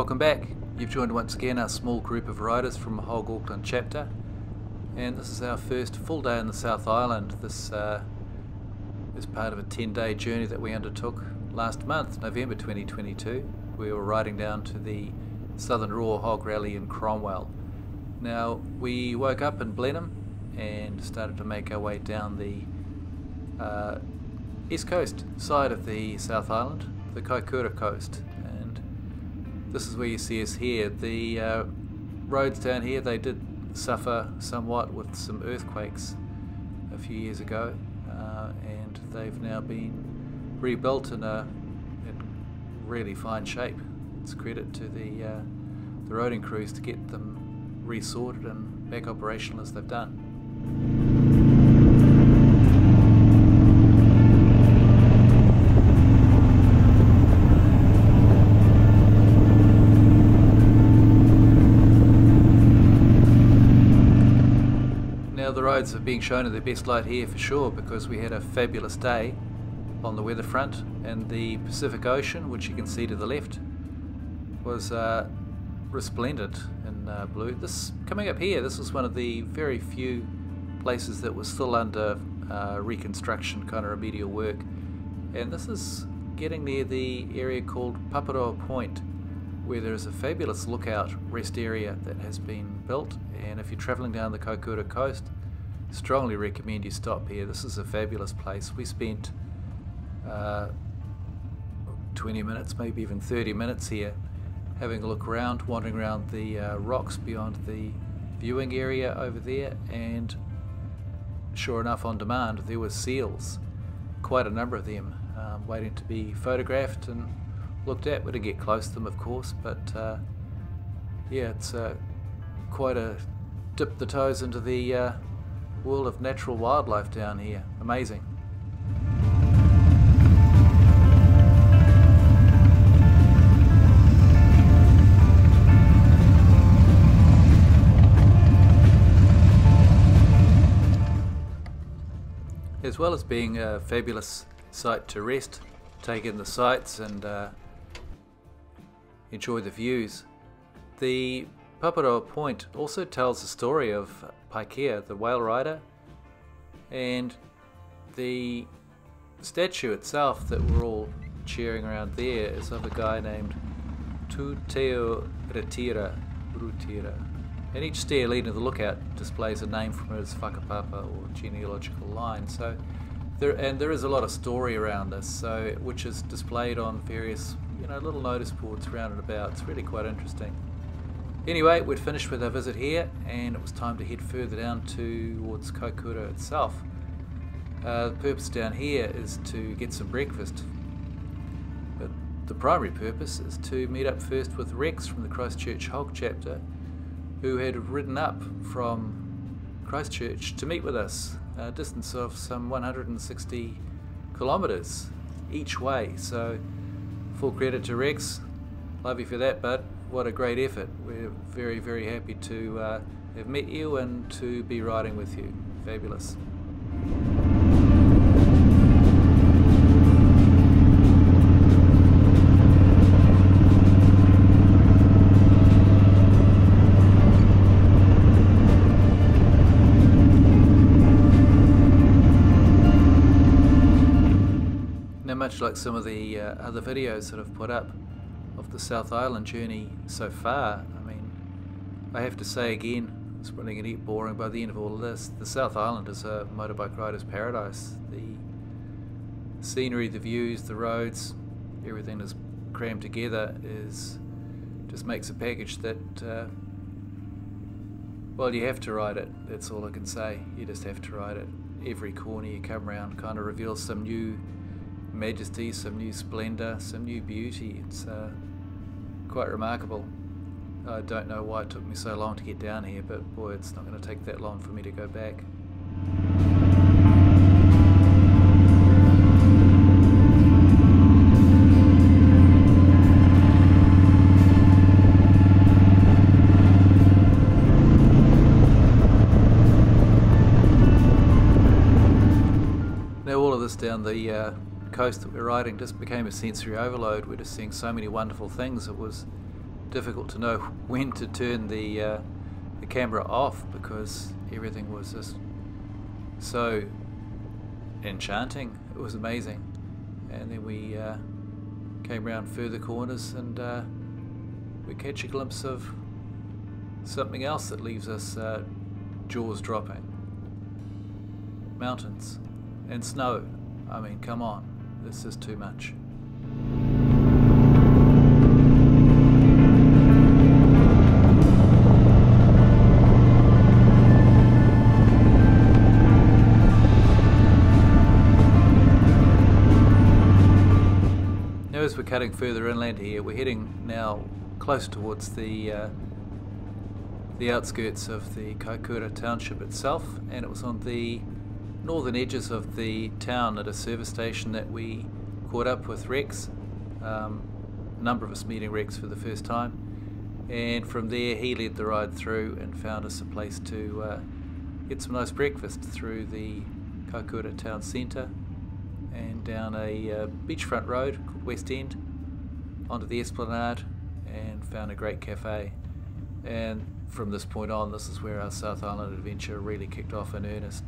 Welcome back. You've joined once again our small group of riders from HOG Auckland Chapter, and this is our first full day in the South Island. This is part of a 10-day journey that we undertook last month, November 2022. We were riding down to the Southern Raw Hog Rally in Cromwell. Now, we woke up in Blenheim and started to make our way down the east coast side of the South Island, the Kaikoura Coast. This is where you see us here. The roads down here, they did suffer somewhat with some earthquakes a few years ago, and they've now been rebuilt in really fine shape. It's credit to the roading crews to get them resorted and back operational as they've done. The roads are being shown in their best light here for sure, because we had a fabulous day on the weather front, and the Pacific Ocean, which you can see to the left, was resplendent in blue. This coming up here, this was one of the very few places that was still under reconstruction, kind of remedial work, and this is getting near the area called Paparoa Point, where there is a fabulous lookout rest area that has been built. And if you're travelling down the Kaikoura Coast, strongly recommend you stop here. This is a fabulous place. We spent 20 minutes, maybe even 30 minutes here, having a look around, wandering around the rocks beyond the viewing area over there, and sure enough, on demand, there were seals, quite a number of them, waiting to be photographed and looked at. We didn't get close to them, of course, but yeah, it's quite a dip the toes into the world of natural wildlife down here. Amazing. As well as being a fabulous site to rest, take in the sights and enjoy the views, the Paparoa Point also tells the story of Paikea, the whale rider, and the statue itself that we're all cheering around there is of a guy named HughBeRiding, and each stair leading to the lookout displays a name from his whakapapa or genealogical line. So there is a lot of story around this, so which is displayed on various little notice boards around and about. It's really quite interesting. Anyway, we'd finished with our visit here, and it was time to head further down towards Kaikoura itself. The purpose down here is to get some breakfast, but the primary purpose is to meet up first with Rex from the Christchurch HOG Chapter, who had ridden up from Christchurch to meet with us, a distance of some 160 kilometres each way. So full credit to Rex, love you for that, bud. What a great effort. We're very, very happy to have met you and to be riding with you. Fabulous. Now, much like some of the other videos that I've put up of the South Island journey so far, I mean, I have to say again, it's probably going to get boring by the end of all of this, the South Island is a motorbike rider's paradise. The scenery, the views, the roads, everything is crammed together just makes a package that, well, you have to ride it. That's all I can say. You just have to ride it. Every corner you come around kind of reveals some new majesty, some new splendour, some new beauty. It's quite remarkable. I don't know why it took me so long to get down here, but boy, it's not going to take that long for me to go back. Now all of this down the coast that we're riding just became a sensory overload. We're just seeing so many wonderful things. It was difficult to know when to turn the camera off, because everything was just so enchanting. It was amazing. And then we came round further corners, and we catch a glimpse of something else that leaves us jaws dropping. Mountains and snow. I mean, come on, this is too much. Now, as we're cutting further inland here, we're heading now close towards the outskirts of the Kaikoura township itself, and it was on the northern edges of the town at a service station that we caught up with Rex, a number of us meeting Rex for the first time, and from there he led the ride through and found us a place to get some nice breakfast through the Kaikoura town centre and down a beachfront road called West End onto the Esplanade, and found a great cafe. And from this point on, this is where our South Island adventure really kicked off in earnest.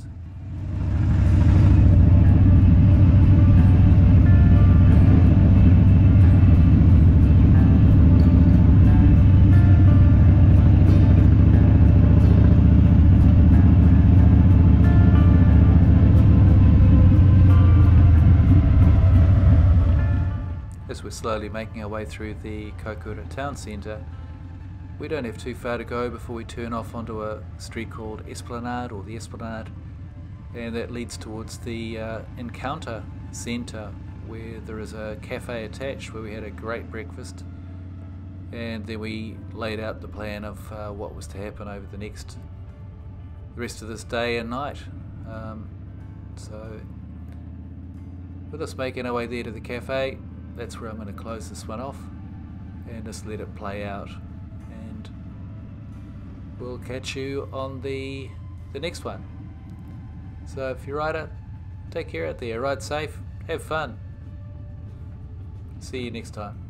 As we're slowly making our way through the Kaikoura town centre, we don't have too far to go before we turn off onto a street called Esplanade, or the Esplanade, and that leads towards the Encounter Centre, where there is a cafe attached where we had a great breakfast, and then we laid out the plan of what was to happen over the rest of this day and night. So with us making our way there to the cafe, that's where I'm going to close this one off and just let it play out. We'll catch you on the next one. So if you ride it, take care out there, ride safe, have fun. See you next time.